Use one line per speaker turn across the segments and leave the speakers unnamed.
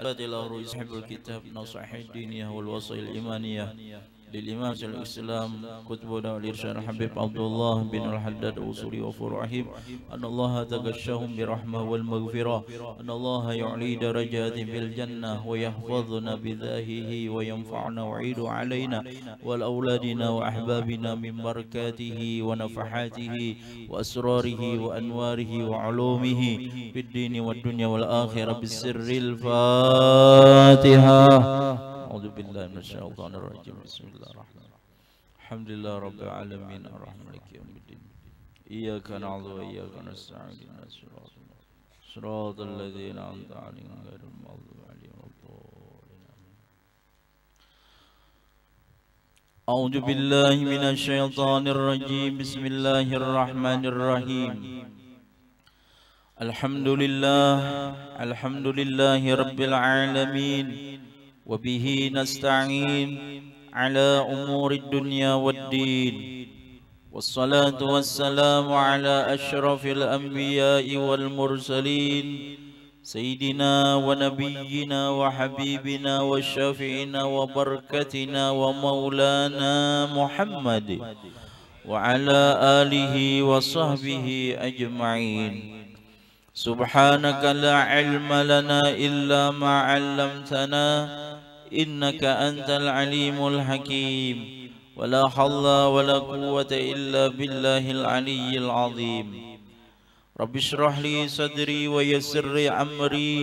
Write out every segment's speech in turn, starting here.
له صاحب الكتاب نصح الدينية والوصي الإيمانية للإمام الإسلام كتبنا والإرشاد الحبيب عبد الله بن الحداد أصولي وفرعهم أن الله تغشاهم برحمة والمغفرة أن الله يعلي درجات في الجنة ويحفظنا بذاهه وينفعنا ويعيد علينا والأولادنا وأحبابنا من بركاته ونفحاته وأسراره وأنواره وعلومه في الدين والدنيا والآخرة بالسر الفاتحة. أعوذ بالله من الشيطان الرجيم. بسم الله الرحمن الرحيم. الحمد لله رب العالمين الرحمن مالك يوم الدين إياك نعبد وإياك نستعين اهدنا صراط الذين أنعمت عليهم غير المغضوب عليهم ولا الضالين. أعوذ بالله من الشيطان الرجيم. بسم الله الرحمن الرحيم. الحمد لله رب العالمين وبه نستعين على أمور الدنيا والدين والصلاة والسلام على أشرف الأنبياء والمرسلين سيدنا ونبينا وحبيبنا وشفيعنا وبركتنا ومولانا محمد وعلى آله وصحبه أجمعين. سبحانك لا علم لنا إلا ما علمتنا إنك أنت العليم الحكيم ولا حول ولا قوة إلا بالله العلي العظيم. رب اشرح لي صدري ويسر لي أمري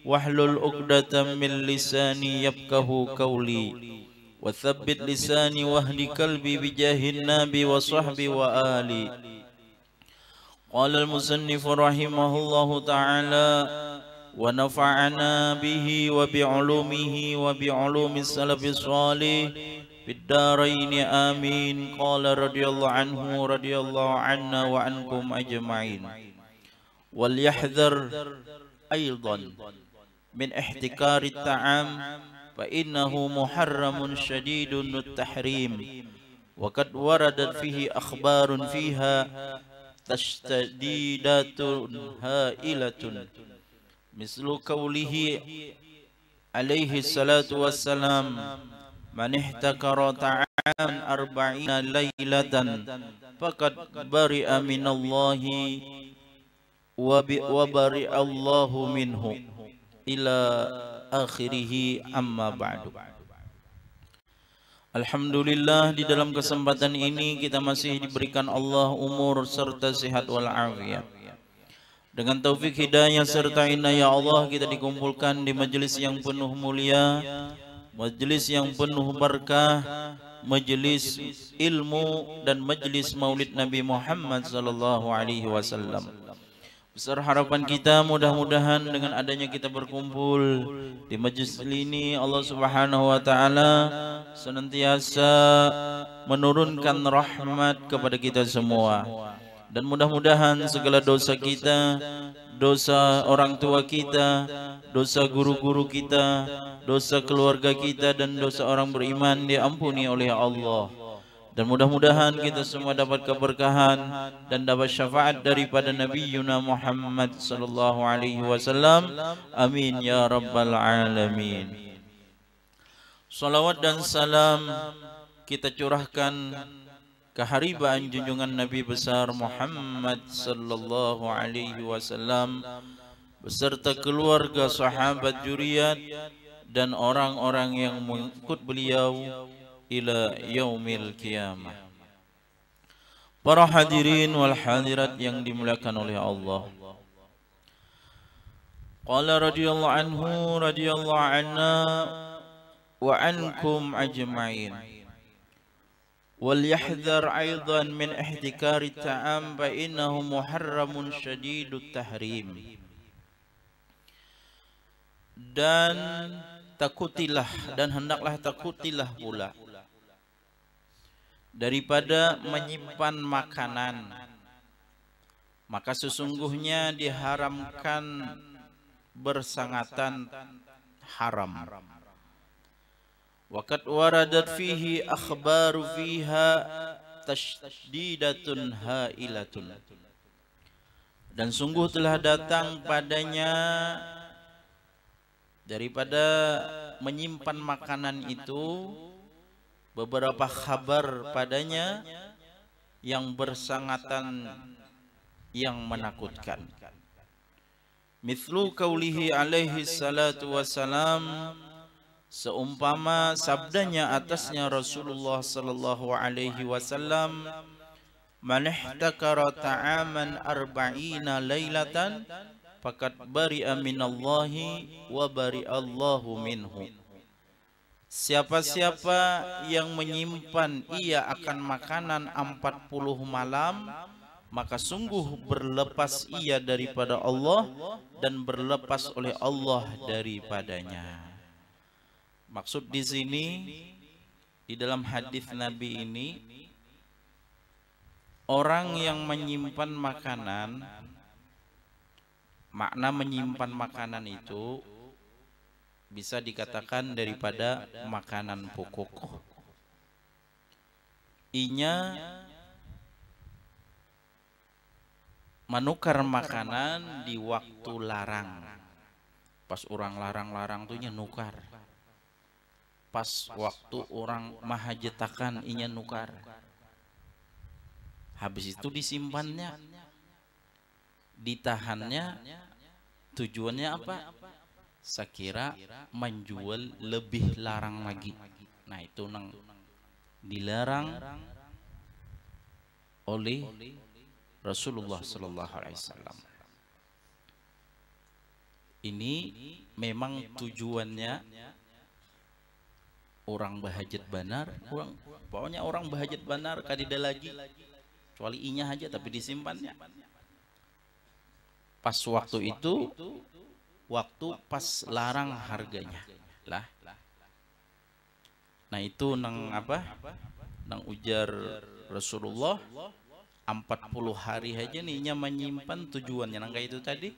واحلل عقدة من لساني يفقه قولي وثبت لساني واهد قلبي بجاه النبي وصحبه وآلي. قال المصنف رحمه الله تعالى ونفعنا به وبعلومه وبعلوم السلف الصالح في الدارين آمين. قال رضي الله عنه رضي الله عنا وعنكم أجمعين. وليحذر أيضا من احتكار الطعام فإنه محرم شديد التحريم وقد وردت فيه أخبار فيها تشديدات هائلة مثل قوله عليه الصلاة والسلام من احتكر طعاما 40 ليلة فقد برئ من الله وبرئ الله منه إلى آخره. أما بعد. Alhamdulillah, di dalam kesempatan ini kita masih diberikan Allah umur serta sehat walafiat. Dengan taufik hidayah serta inayah Allah kita dikumpulkan di majelis yang penuh mulia, majelis yang penuh berkah, majelis ilmu dan majelis Maulid Nabi Muhammad sallallahu alaihi wasallam. Besar harapan kita mudah-mudahan dengan adanya kita berkumpul di majlis ini Allah Subhanahu wa taala senantiasa menurunkan rahmat kepada kita semua. Dan mudah-mudahan segala dosa kita, dosa orang tua kita, dosa guru-guru kita, dosa keluarga kita dan dosa orang beriman diampuni oleh Allah. Dan mudah-mudahan kita semua dapat keberkahan dan dapat syafaat daripada Nabi Yuna Muhammad sallallahu alaihi wasallam. Amin ya rabbal alamin. Salawat dan salam kita curahkan keharibaan junjungan Nabi besar Muhammad sallallahu alaihi wasallam beserta keluarga, sahabat, juriat dan orang-orang yang mengikut beliau ila yaumil qiyamah. Para hadirin wal hadirat yang dimuliakan oleh Allah. Qala radhiyallahu anhu radhiyallahu anna wa ankum ajma'in. Wal yahdhar aidan min ihtikari ta'am fa innahu muharramun syadidut tahrim. Dan takutilah dan hendaklah takutilah pula daripada menyimpan makanan, maka sesungguhnya diharamkan bersangatan haram. Waqad waradat fihi akhbaru fiha tashdidatun hailatun. Dan sungguh telah datang padanya daripada menyimpan makanan itu beberapa kabar padanya yang bersangatan yang menakutkan. Mithlu qaulihi alaihi salatu wassalam, seumpama sabdanya atasnya Rasulullah sallallahu alaihi wasallam, man ihtakara ta'aman arba'ina lailatan faqad bari'a minallahi wa bari'allahu minhu. Siapa-siapa yang menyimpan ia akan makanan 40 malam, maka sungguh berlepas ia daripada Allah dan berlepas oleh Allah daripadanya. Maksud di sini, di dalam hadis Nabi ini, orang yang menyimpan makanan, makna menyimpan makanan itu bisa dikatakan daripada makanan pokok. Inya menukar makanan di waktu larang. Pas orang larang-larang tuh nukar. Pas waktu orang mahajetakan inya nukar. Habis itu disimpannya, ditahannya, tujuannya apa? Sekira menjual lebih larang lagi. Nah itu nang dilarang oleh Rasulullah sallallahu alaihi wasallam. Ini memang tujuannya orang bahajat banar, pokoknya orang bahajat banar kadida lagi kecuali inya aja tapi disimpannya. Pas waktu itu, waktu pas larang harganya lah. Nah itu nang apa? Nang ujar Rasulullah 40 hari aja nih nya menyimpan tujuannya nang kayak itu tadi,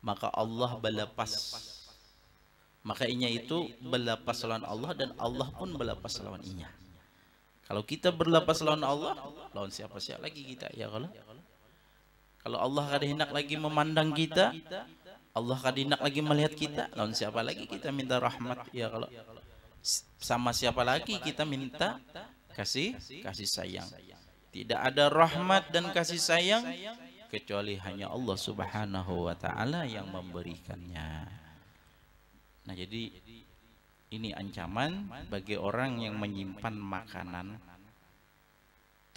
maka Allah balapas, maka inya itu balapas lawan Allah dan Allah pun balapas lawan inya. Kalau kita berlapas lawan Allah, lawan siapa-siapa lagi kita ya kalau Allah kada hendak lagi memandang kita, Allah kada hendak lagi melihat kita, lawan siapa lagi kita minta rahmat ya kalau sama siapa lagi kita minta kasih sayang. Tidak ada rahmat dan kasih sayang kecuali hanya Allah Subhanahu wa taala yang memberikannya. Nah, jadi ini ancaman bagi orang yang menyimpan makanan.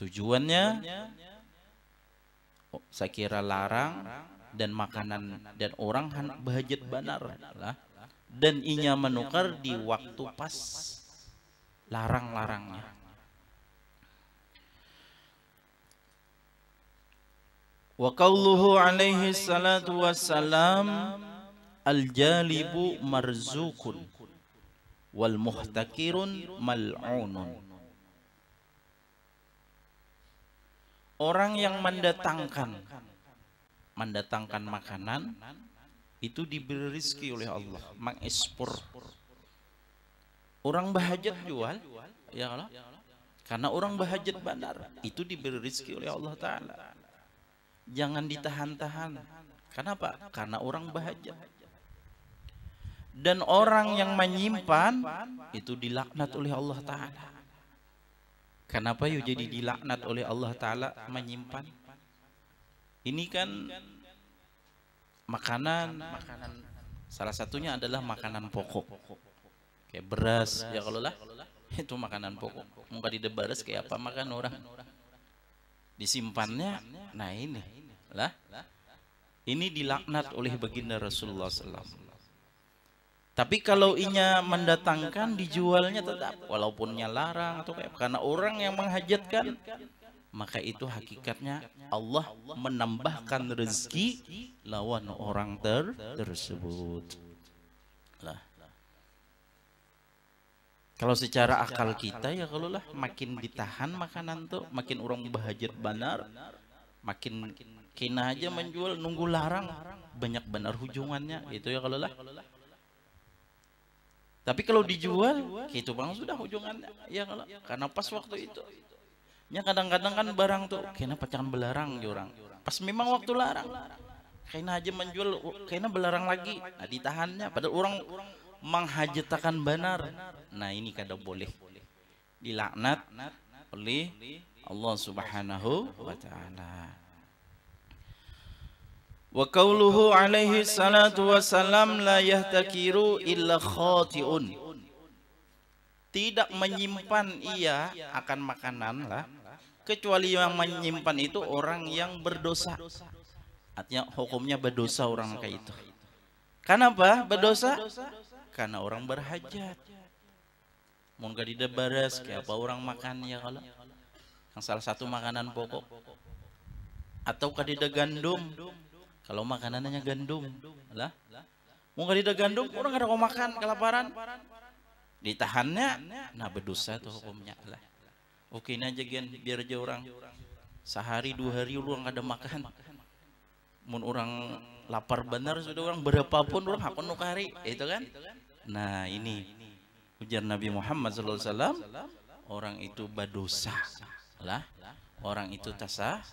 Tujuannya saya kira larang dan makanan dan orang bahajat banar lah, dan inya menukar di waktu pas larang-larangnya. Wa qauluhu alaihi salatu wassalam, al-jalibu marzukun wal muhtakirun mal'unun. Orang yang mendatangkan makanan itu diberi rezeki oleh Allah, mengekspor. Orang bahajat jual ya Allah, karena orang bahajat bandar itu diberi rezeki oleh Allah Ta'ala. Jangan ditahan-tahan. Kenapa? Karena orang bahajat. Dan orang yang menyimpan itu dilaknat oleh Allah Ta'ala. Kenapa yuk jadi dilaknat oleh Allah Ta'ala menyimpan? Ini kan makanan salah satunya adalah makanan pokok. Kayak beras ya kalau lah itu makanan pokok. Muka di beras kayak apa makan orang. Disimpannya, nah ini lah, ini dilaknat oleh baginda Rasulullah SAW. Tapi kalau inya mendatangkan, dijualnya tetap walaupunnya larang atau kayak, karena orang yang menghajatkan, maka itu hakikatnya Allah menambahkan rezeki lawan orang tersebut lah. Kalau secara akal kita ya kalau lah makin ditahan makanan tuh, makin orang bahajat banar, makin kena aja menjual nunggu larang, banyak benar hujungannya itu ya kalau lah. Tapi kalau dijual, gitu bang sudah hujungannya ya kalau, karena pas waktu itu. Ya kadang-kadang kan barang tuh, kenapa jangan belarang orang. Pas memang waktu larang, Kayaknya aja menjual, kayaknya belarang lagi. Nah, ditahannya. Padahal orang menghajatakan benar. Nah, ini kada boleh. Dilaknat oleh Allah Subhanahu wa taala. Wa qauluhu alaihi salatu wassalam la yahtakiru illa khati'un. Tidak menyimpan ia akan makanan lah, kecuali yang menyimpan itu orang yang berdosa. Artinya hukumnya berdosa orang kayak itu. Kenapa berdosa? Karena orang berhajat. Mun kadida baras kayak apa orang makan ya kalau yang salah satu makanan pokok. Atau kadida gandum. Kalau makanannya gandum, lah. Mun kadida gandum orang kada mau makan kelaparan. Ditahannya, nah berdosa tuh hukumnya lah. Oke ini aja gen, biar aja orang sehari 2 hari orang kada makan. Mun orang lapar benar sudah orang berapapun orang hakun nukari, itu kan? Nah ini ujar Nabi Muhammad SAW, orang itu berdosa, lah. Orang itu tasalah.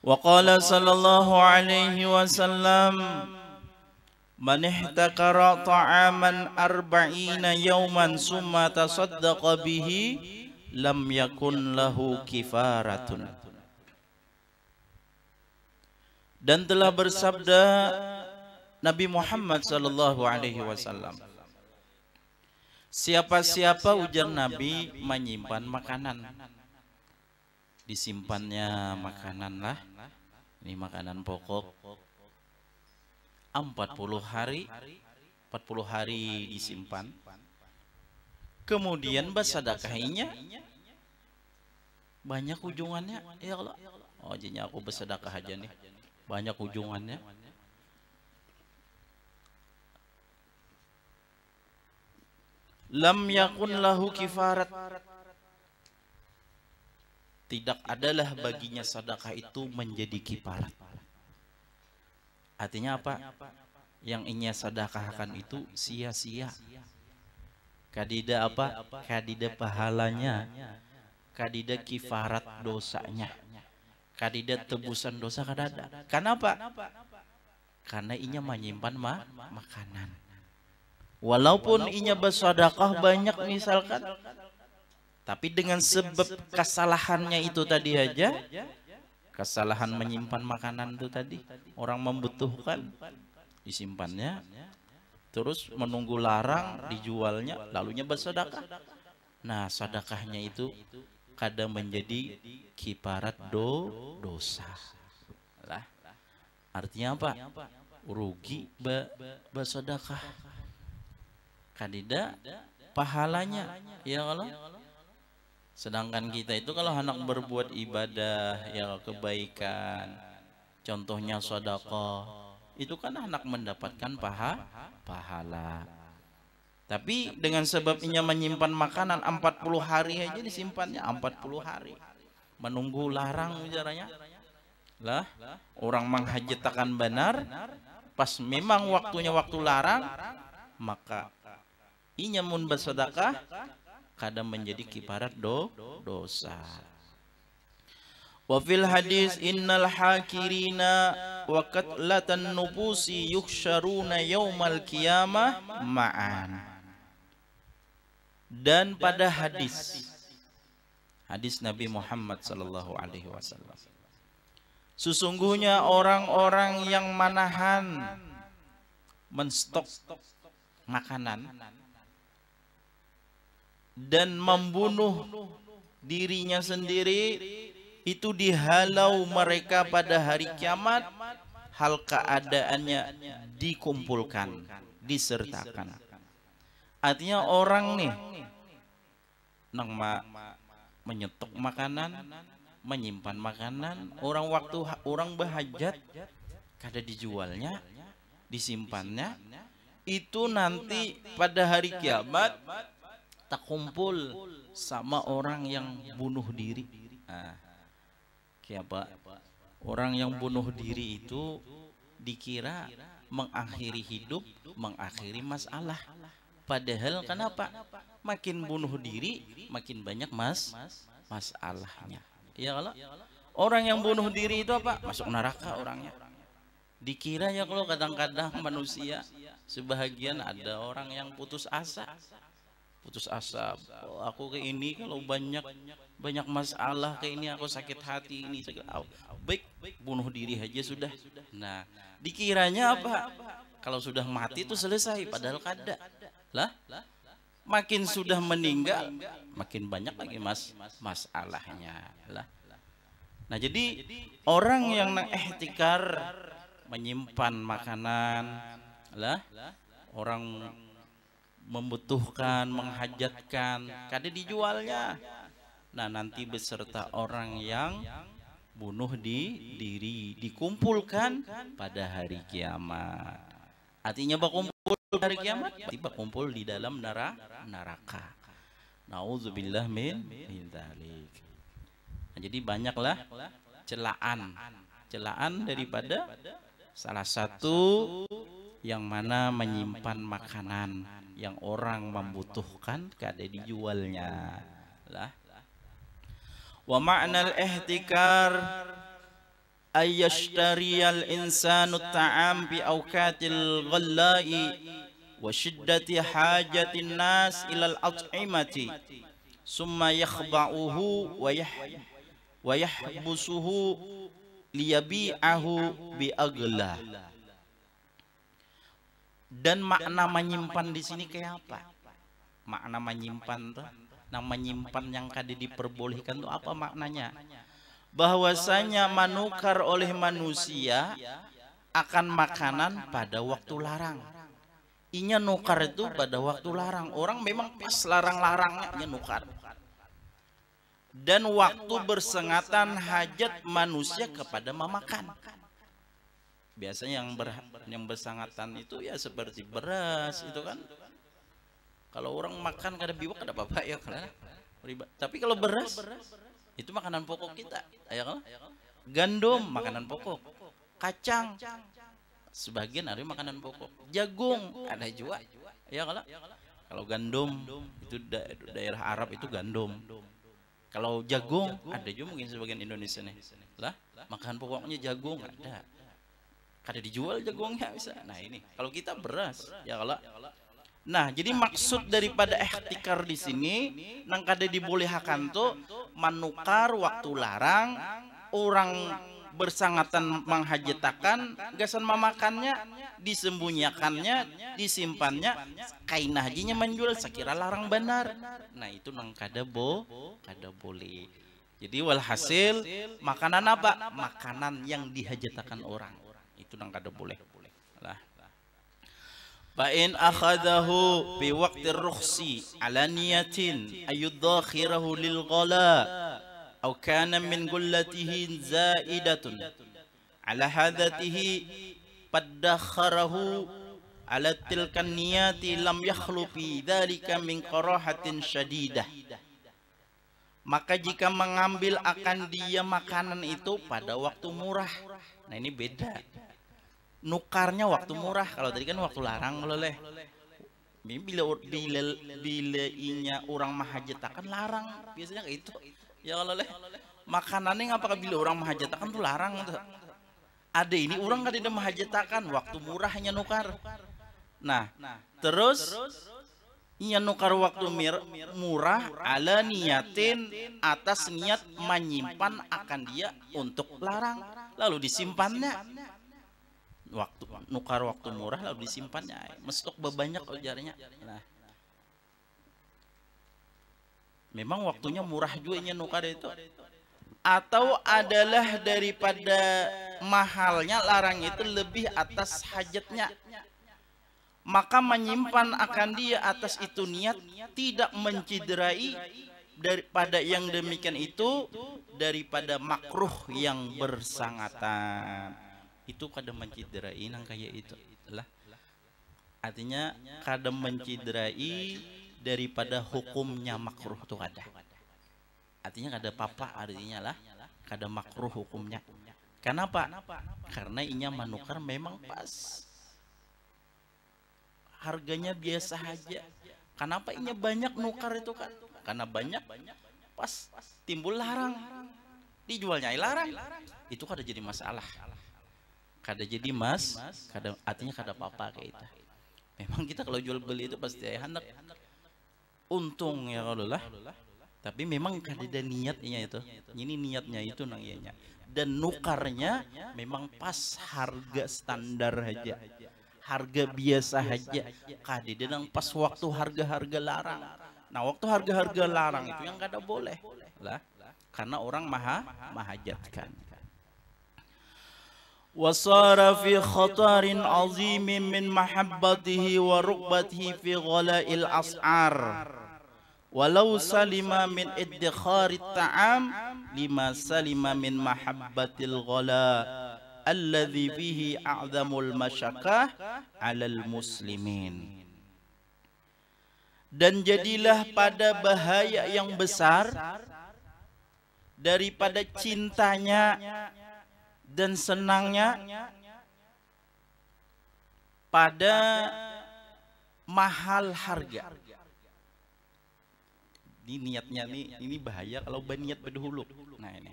Wa qala sallallahu alaihi wasallam, man ihtakara ta'aman 40 yawman summa tasaddaqa bihi lam yakun lahu kifaratun. Dan telah bersabda Nabi Muhammad sallallahu alaihi wasallam, siapa-siapa ujar Nabi menyimpan makanan, disimpannya makanan lah, ini makanan pokok 40 hari disimpan, kemudian bersedekahnya banyak ujungannya, ya Allah. Oh jadinya aku bersedekah aja nih, banyak ujungannya. Lam yakun lahu kifarat, tidak adalah baginya sedekah itu menjadi kifarat. Artinya apa? Yang ia sedekahkan itu sia-sia. Kadida apa? Kadida pahalanya, kadida kifarat dosanya, kadida tebusan dosa kadada. Kenapa? Karena inya menyimpan makanan. Walaupun inya bersedekah banyak misalkan, tapi dengan sebab kesalahannya itu tadi aja, kesalahan menyimpan makanan itu tadi, orang membutuhkan, disimpannya, terus menunggu larang, dijualnya, lalunya bersedekah. Nah sedekahnya itu kadang menjadi kifarat dosa. Lah, artinya apa? Rugi bersedekah. Kadida pahalanya, ya kalau. Sedangkan kita itu kalau hendak berbuat ibadah, ya kebaikan, contohnya sedekah, itu kan hendak mendapatkan pahala. Tapi dengan sebabnya menyimpan makanan 40 hari aja disimpannya 40 hari. Menunggu larang bicaranya. Lah, orang menghajatakan benar, pas memang waktunya waktu larang, maka inya mun bersedekah kadang menjadi kifarat dosa. Wa fil hadis innal hakirina wa qatlatan nufusi yuhsyaruna yaumal qiyamah ma'an. Dan pada hadis Nabi Muhammad sallallahu alaihi wasallam, sesungguhnya orang-orang yang manahan menstok makanan dan membunuh dirinya sendiri, itu dihalau mereka pada hari kiamat, hal keadaannya dikumpulkan, disertakan. Artinya orang nih nang menyetok makanan, menyimpan makanan, orang waktu orang berhajat kada dijualnya, disimpannya, itu nanti pada hari kiamat tak kumpul sama orang yang bunuh diri. Nah, apa? Orang yang bunuh diri itu dikira mengakhiri hidup, mengakhiri masalah. Padahal kenapa? Makin bunuh diri, makin banyak masalahnya. Ya kalau Orang yang bunuh diri itu apa? Masuk neraka orangnya. Dikira ya kalau kadang-kadang manusia sebahagian ada orang yang putus asa. Putus asa, oh, aku ke ini kalau banyak masalah ke ini, aku sakit hati ini sakit, oh, baik bunuh diri aja sudah. Nah, dikiranya apa? Kalau sudah mati itu selesai, padahal kada. Lah, makin sudah meninggal, makin banyak lagi masalahnya. Lah. Nah, jadi orang yang ihtikar menyimpan makanan, lah, orang membutuhkan, menghajatkan, kada dijualnya. Nah, nanti beserta orang yang bunuh diri dikumpulkan pada hari kiamat. Artinya berkumpul hari kiamat, tiba kumpul di dalam neraka. Nauzubillah min dzalik. Nah, jadi banyaklah celaan daripada salah satu yang mana menyimpan makanan yang orang membutuhkan kada dijualnya lah. Wa ma'nal ihtikar ayyashtariyal insanu ta'am bi awqatil ghallai wa shiddati hajatin nas ilal at'imati summa yakhba'uhu wa yahbusuhu liyabi'ahu bi aghla. Dan makna menyimpan di sini kayak apa? Makna menyimpan tuh, nah menyimpan yang kada diperbolehkan tuh apa maknanya? Bahwasanya menukar oleh manusia akan makanan pada waktu larang. Inya nukar itu pada waktu larang. Orang memang pas larang-larangnya nukar. Dan waktu bersengatan hajat manusia kepada memakan. Biasanya yang bersangatan itu ya seperti beras itu kan. Kalau orang makan kada biwak kada apa-apa ya kan. Tapi kalau beras itu makanan pokok kita, ya kan? Gandum makanan pokok, kacang sebagian ada makanan pokok, jagung ada juga, ya kan? Kalau gandum itu daerah Arab itu gandum. Kalau jagung ada juga mungkin sebagian Indonesia nih. Lah, makanan pokoknya jagung ada. Kada dijual jagungnya bisa. Nah ini kalau kita beras ya kalau. Nah jadi maksud daripada ihtikar di sini nang kada dibolehkan tuh menukar waktu larang orang bersangatan menghajatakan gasan memakannya disembunyikannya disimpannya kain hajinya menjual sekira larang benar. Nah itu nang kada boleh. Jadi walhasil makanan apa? Makanan yang dihajatakan orang. Itu nang kada boleh lah. Fa in akhadahu bi waqti rukhsi ala niyatin ayudhakhirahu lil ghala aw kana min gullatihi zaidatun ala hadatihi paddakharahu ala tilkan niyati lam yakhlu fi dzalika min qarahatin syadidah. Maka jika mengambil akan dia makanan itu pada waktu murah. Nah ini beda. Nukarnya waktu murah, kalau tadi kan waktu larang loleh. Bila inya orang mahajatakan larang, biasanya kayak itu. Ya kalau leh makanannya apakah bila orang mahajatakan tuh larang tuh. Ada ini orang kan tidak mahajatakan waktu murahnya nukar. Nah, terus inya nukar waktu murah ala niyatin atas niat menyimpan akan dia untuk larang, lalu disimpannya. Waktu nukar waktu murah lalu disimpannya mestok bebanyak ujarnya. Nah memang waktunya murah juga nya nukar itu atau adalah daripada mahalnya larang itu lebih atas hajatnya, maka menyimpan akan dia atas itu niat tidak menciderai daripada yang demikian itu daripada makruh yang bersangatan. Itu kadang menciderai nang kayak itu lah, artinya kadang menciderai daripada hukumnya makruh tuh kada, artinya kada apa-apa, artinya lah kada makruh hukumnya. Kenapa? Karena inya menukar memang pas harganya biasa aja. Kenapa inya banyak nukar itu kan? Karena banyak pas timbul larang. dijualnya larang. Itu kada jadi masalah. Kada jadi artinya kada apa-apa kayak itu. Memang kita kalau jual beli itu pasti hendak untung ya kalau lah. Tapi memang kada ada niatnya itu. Ini niatnya itu nang ianya. Dan nukarnya memang pas harga standar aja. Harga biasa aja. Kada nang pas waktu harga-harga larang. Nah, waktu harga-harga larang itu yang kada boleh lah. Karena orang mahajatkan. Wasara fi khatarin azimin min mahabbatihi wa rukbatihi fi ghala'il as'ar. Walau salima min iddikhari ta'am lima salima min mahabbatil ghala alladhi fihi a'zamul masyaqqah 'alal muslimin. Dan jadilah pada bahaya yang besar daripada cintanya dan senangnya pada mahal harga. Ini niatnya ini bahaya kalau niat berdahulu. Nah ini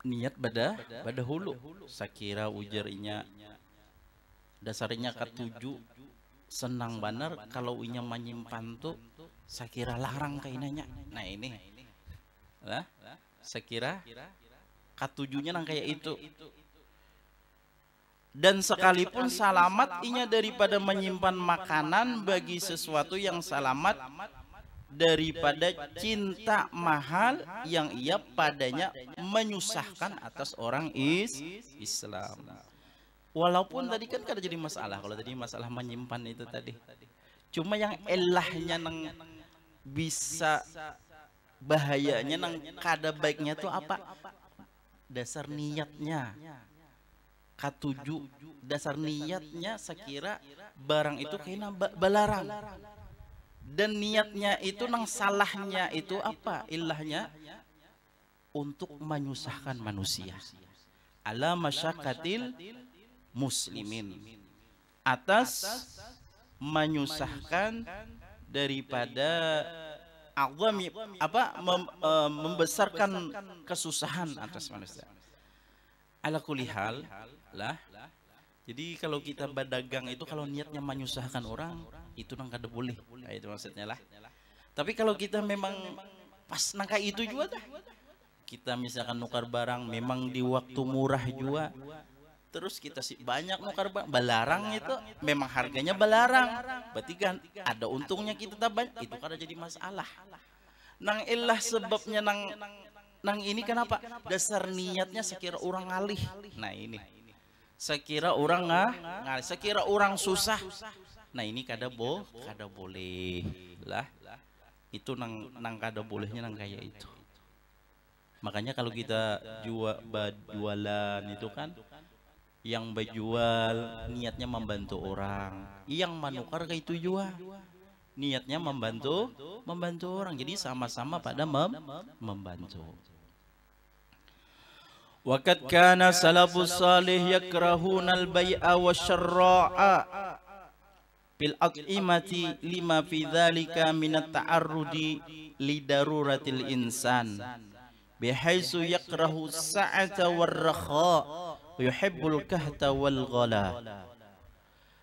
niat pada hulu. Sakira ujarnya dasarnya ketujuh senang benar kalau inya menyimpan tuh sakira larang kainanya. Nah ini lah sakira ketujuhnya nang kayak itu. Dan sekalipun salamat inya daripada menyimpan makanan bagi sesuatu yang salamat daripada cinta mahal yang ia padanya menyusahkan atas orang Islam. Walaupun tadi kan kada jadi masalah kalau tadi masalah menyimpan itu tadi. Cuma yang elahnya nang bisa bahayanya nang kada baiknya tuh apa? Dasar niatnya. Ketujuh dasar niatnya sekira barang itu kena balarang. Dan niatnya itu nang salahnya itu apa? Ilahnya untuk menyusahkan manusia. Ala masyaqatil muslimin, atas menyusahkan daripada membesarkan kesusahan atas manusia. Ala kulli hal lah. Jadi kalau kita berdagang itu kalau niatnya menyusahkan orang itu nang kada boleh. Nah, itu maksudnya lah. Tapi kalau kita memang pas nangka itu juga dah. Kita misalkan nukar barang memang di waktu murah juga. Terus kita sih banyak nukar balarang itu memang harganya balarang. Berarti kan ada untungnya kita tabang itu kada jadi masalah. Nang ilah sebabnya nang ini kenapa? Dasar niatnya sekira orang ngalih. Nah ini. Sekira orang ngalih, sekira orang susah. Nah ini kada boleh lah. Itu nang kada bolehnya nang kayak itu. Makanya kalau kita jualan itu kan yang berjual niatnya membantu orang, yang menukar kayak itu juga niatnya membantu orang. Jadi sama-sama pada membantu. Waqad kana salafus salih yakrahuna al-bai'a wasyarra'a bil at'imati lima fi dzalika min at-ta'arrudi li daruratil insan bihaisu yakrahu sa'ata war-rakha yuhibbul kahta wal ghala.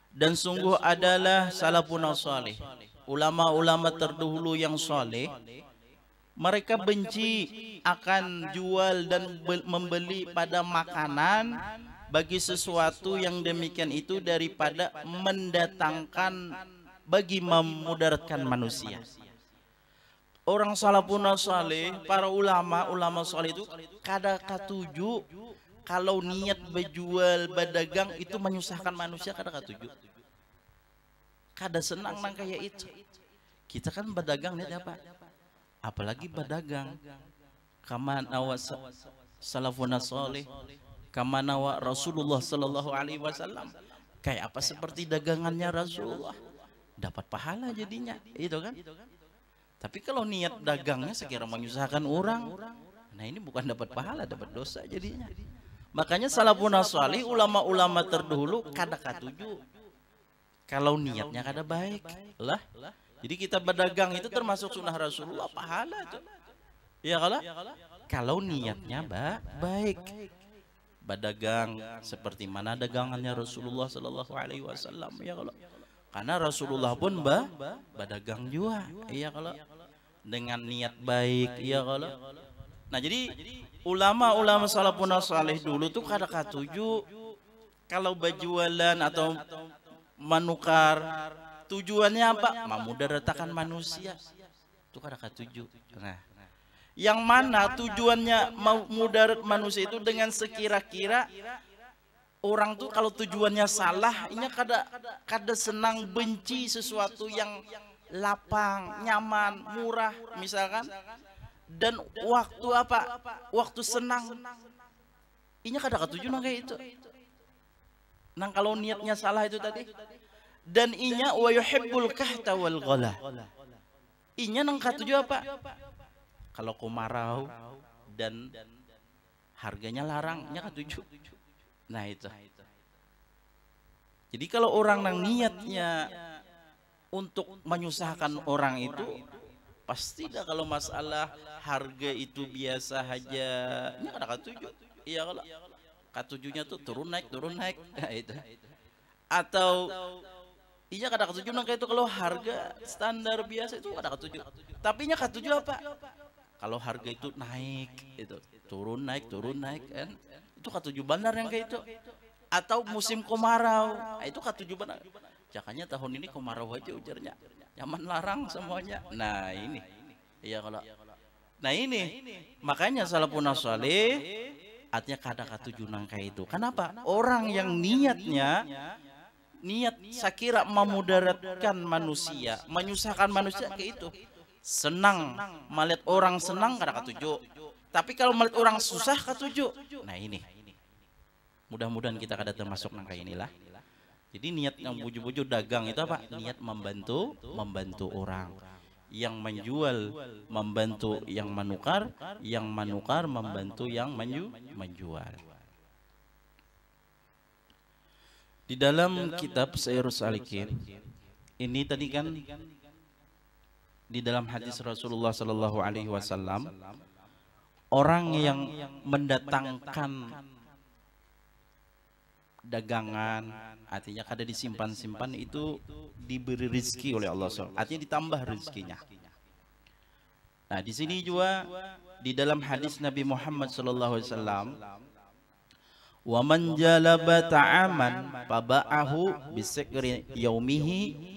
Dan sungguh adalah salafun salih, ulama-ulama terdahulu yang saleh, mereka benci akan jual dan membeli pada makanan bagi sesuatu yang demikian itu daripada mendatangkan bagi memudaratkan manusia. Orang salafun salih, para ulama salih itu kada katuju kalau niat berjual berdagang itu menyusahkan manusia, kada katuju. Kada senang nang kayak itu. Kita kan berdagang niat apa? Apalagi berdagang kama nawa salafun salih, kama nawa Rasulullah sallallahu alaihi wasallam. Kayak apa seperti dagangannya Rasulullah, dapat pahala jadinya, itu kan? Tapi kalau niat dagangnya sekira menyusahkan orang, nah ini bukan dapat pahala, dapat dosa jadinya. Makanya salafun salih, ulama-ulama terdahulu kada katuju kalau niatnya kada baik lah. Jadi kita berdagang itu termasuk sunnah Rasulullah, pahala itu. Ya kalau niatnya baik. Berdagang seperti mana dagangannya Rasulullah sallallahu alaihi wasallam, ya kalau. Karena Rasulullah pun berdagang juga, iya kalau dengan niat baik, iya kalau. Nah, jadi ulama-ulama salafun saleh dulu tuh kada katuju kalau berjualan atau menukar tujuannya apa? Memudaratkan manusia. Itu kada katuju. Nah, yang mana tujuannya mau mudarat manusia itu dengan sekira-kira orang tuh kalau tujuannya salah, ini kada senang, benci sesuatu yang lapang, nyaman, murah misalkan, dan waktu apa? Waktu senang. Ini kada katuju nang kayak itu. Nang kalau niatnya salah itu tadi. Dan inya wa yuhibbul kahta wal ghala. Inya nang katuju apa? Kalau kemarau dan harganya larang, nya katuju. Nah itu. Jadi kalau orang nang niatnya untuk menyusahkan orang itu, pasti dah kalau masalah harga itu biasa aja, nya kada katuju. Iya kalau katujunya tuh turun naik. Nah itu. Atau iya kada katuju nang kayak itu kalau harga standar biasa itu kada katuju. Tapi nya katuju apa? Kalau harga itu naik, itu turun naik kan, itu katuju benar yang kayak itu. Atau musim kemarau, itu katuju benar. Jakanya tahun ini kemarau aja ujarnya, nyaman larang semuanya. Nah ini, iya kalau, nah ini makanya salafun saleh artinya kada katuju nang kayak itu. Kenapa? Orang yang niat sakira memudaratkan manusia, menyusahkan manusia kayak itu. Senang melihat orang senang kada katuju, tapi kalau melihat orang susah katuju. Nah ini mudah-mudahan kita kada termasuk nang kayak inilah. Jadi niat yang buju-buju dagang itu apa? Niat membantu orang. Yang menjual membantu yang menukar, yang menukar membantu yang menjual. Di dalam kitab Syairus Salikin ini tadi kan di dalam hadis Rasulullah Sallallahu Alaihi Wasallam, orang yang mendatangkan dagangan, artinya kada disimpan-simpan, itu diberi rezeki oleh Allah SWT, artinya ditambah rezekinya. Nah di sini juga di dalam hadis Nabi Muhammad Sallallahu Alaihi Wasallam, wa man jalaba ta'aman faba'ahu bisikri yaumihi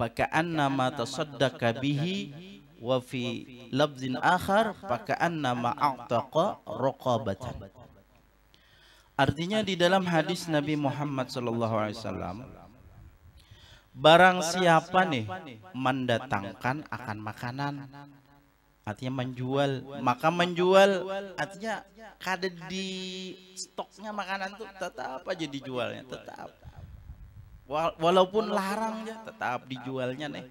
faka'annama tasaddaqa bihi, wa fi lafzin akhar faka'annama a'taqa raqabatan. Artinya di dalam hadis Nabi Muhammad SAW, barang siapa nih mendatangkan akan makanan, artinya menjual, maka menjual artinya kada di stoknya makanan tuh tetap aja dijualnya, tetap. Walaupun larang ya, tetap dijualnya nih.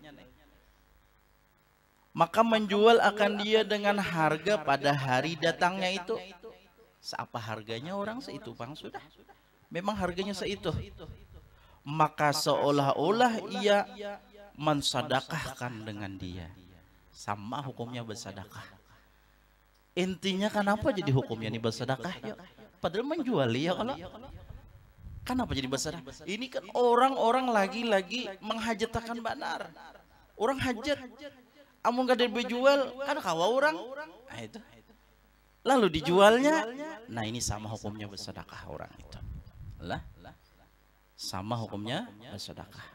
Maka menjual akan dia dengan harga pada hari datangnya itu. Seapa harganya orang seitu bang, sudah. Memang harganya seitu. Maka seolah-olah ia mensedekahkan dengan dia. Sama hukumnya bersedekah. Intinya kenapa jadi hukumnya nih bersedekah? Ya, padahal menjual ya kalau. Kenapa jadi besar? Ini kan orang-orang lagi-lagi menghajatakan benar. Orang hajat, amun gak ada dijual, kan kawa orang. Nah itu. Lalu dijualnya, nah ini sama hukumnya bersedekah orang itu. Lah, sama hukumnya bersedekah.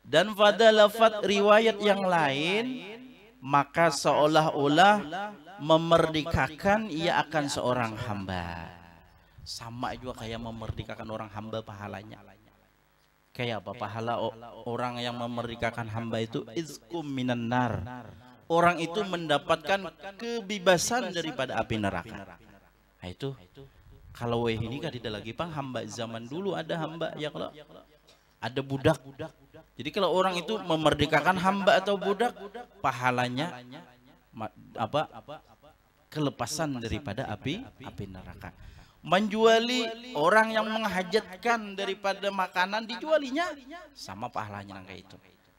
Dan pada lafaz riwayat yang lain, maka seolah-olah memerdekakan ia akan seorang hamba. Sama juga kayak memerdekakan orang hamba pahalanya. Kayak apa pahala orang yang memerdekakan hamba itu? Izkum minan nar. Orang itu mendapatkan kebebasan daripada api neraka. Nah itu kalau ini kan tidak lagi pang hamba zaman dulu, ada hamba ya, kalau ada budak. Jadi kalau orang itu memerdekakan hamba atau budak, pahalanya apa? Kelepasan daripada api neraka. Menjuali orang yang menghajatkan daripada makanan, dijualinya sama pahalanya kayak itu.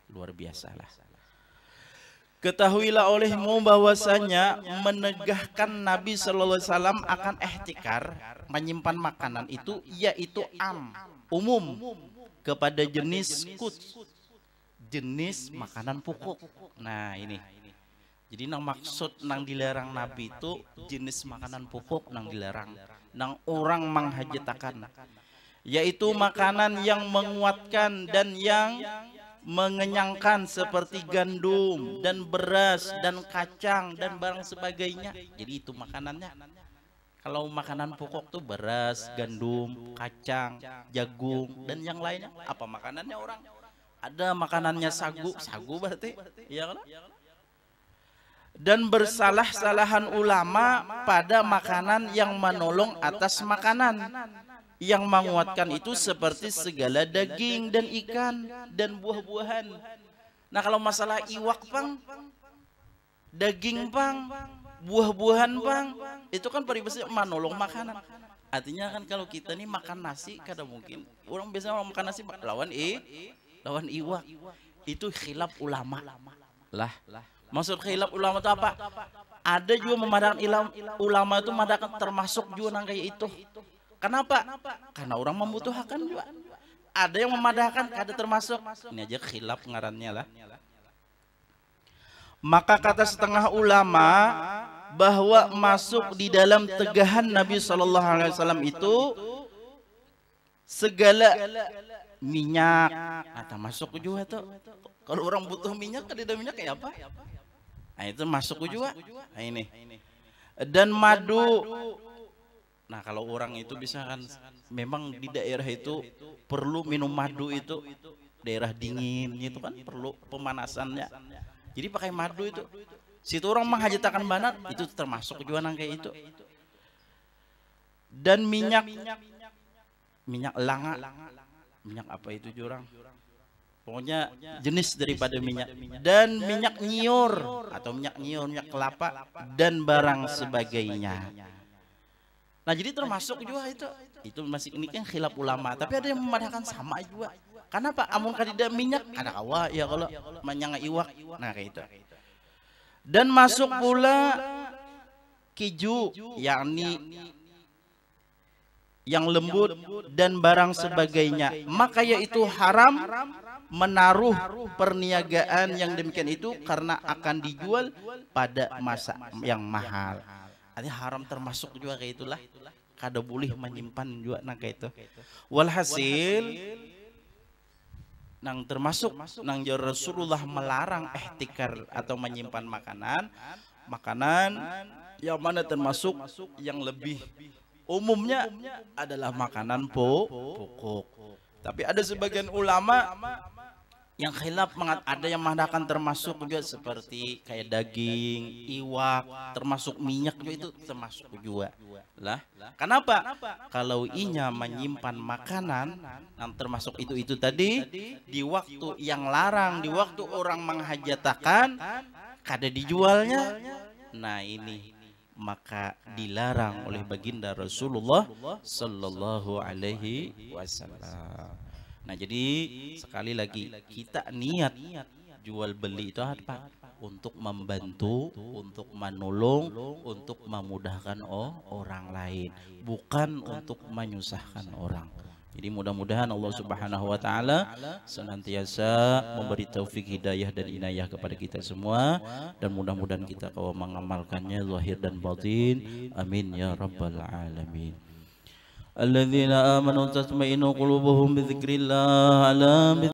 Luar biasa lah. Ketahuilah olehmu bahwasanya menegahkan Nabi sallallahu alaihi wasallam akan ihtikar, menyimpan makanan itu yaitu umum kepada jenis jenis makanan pokok. Nah ini. Jadi nang maksud nang dilarang Nabi itu jenis makanan pokok nang dilarang, nang orang menghajatakan, yaitu makanan yang menguatkan dan yang mengenyangkan seperti gandum dan beras dan kacang dan barang sebagainya. Jadi itu makanannya. Kalau makanan pokok tuh beras, gandum, kacang, jagung dan yang lainnya. Apa makanannya orang? Ada makanannya sagu berarti, ya kan? Dan bersalah-salahan ulama pada makanan yang menolong atas makanan. Yang menguatkan itu seperti segala daging dan ikan dan buah-buahan. Nah kalau masalah iwak pang, daging pang, buah-buahan pang, itu kan peribahasa menolong makanan. Artinya kan kalau kita nih makan nasi, kadang mungkin orang biasa makan nasi lawan iwak. Itu khilaf ulama lah. Maksud khilaf ulama itu apa? Ada juga memadakan ulama itu memadakan termasuk juga nang kayak itu. Kenapa? Karena orang membutuhkan juga. Ada yang memadahkan, ada termasuk. Ini aja khilaf ngarannya lah. Maka kata setengah ulama bahwa masuk di dalam tegahan Nabi Shallallahu Alaihi Wasallam itu segala minyak. Nah, masuk juga tuh. Kalau orang butuh minyak, tidak minyak kayak apa? Nah, itu masuk juga. Nah, ini. Dan madu. Nah kalau orang itu bisa kan memang di daerah itu perlu minum madu itu, daerah dingin itu kan perlu pemanasannya. Jadi pakai madu itu. Situ orang menghajatakan banat itu termasuk juga nang kayak itu. Dan minyak langa, minyak apa itu jurang? Pokoknya jenis daripada minyak. Dan minyak nyiur atau minyak kelapa dan barang sebagainya. Nah jadi termasuk juga itu masih ini kan khilaf ulama, tapi ada yang memadahkan sama juga. Karena Pak amun kadida minyak ada kawa ya kalau menyanga iwak. Nah kayak itu. Dan masuk pula keju, yakni yang lembut dan barang sebagainya. Maka yaitu haram menaruh perniagaan yang demikian itu karena akan dijual pada masa yang mahal. Artinya haram termasuk juga kayak itulah. Kada boleh menyimpan juga nang kayak itu. Walhasil nang termasuk nang Rasulullah melarang ihtikar atau menyimpan makanan yang mana termasuk yang lebih umumnya adalah makanan pokok. Tapi ada sebagian ulama yang khilaf, ada yang mengatakan termasuk juga seperti kayak daging, iwak, termasuk minyak juga itu termasuk juga lah. Kenapa? Kalau inya menyimpan makanan yang termasuk itu tadi di waktu yang larang, di waktu orang menghajatakan, kada dijualnya. Nah ini maka dilarang oleh baginda Rasulullah Sallallahu Alaihi Wasallam. Nah jadi sekali lagi kita niat jual beli itu apa? Untuk membantu, untuk menolong, untuk memudahkan orang lain, bukan untuk menyusahkan orang. Jadi mudah-mudahan Allah Subhanahu wa taala senantiasa memberi taufik hidayah dan inayah kepada kita semua, dan mudah-mudahan kita kau mengamalkannya zahir dan batin. Amin ya rabbal alamin. الذين آمنوا تطمئن قلوبهم بذكر الله على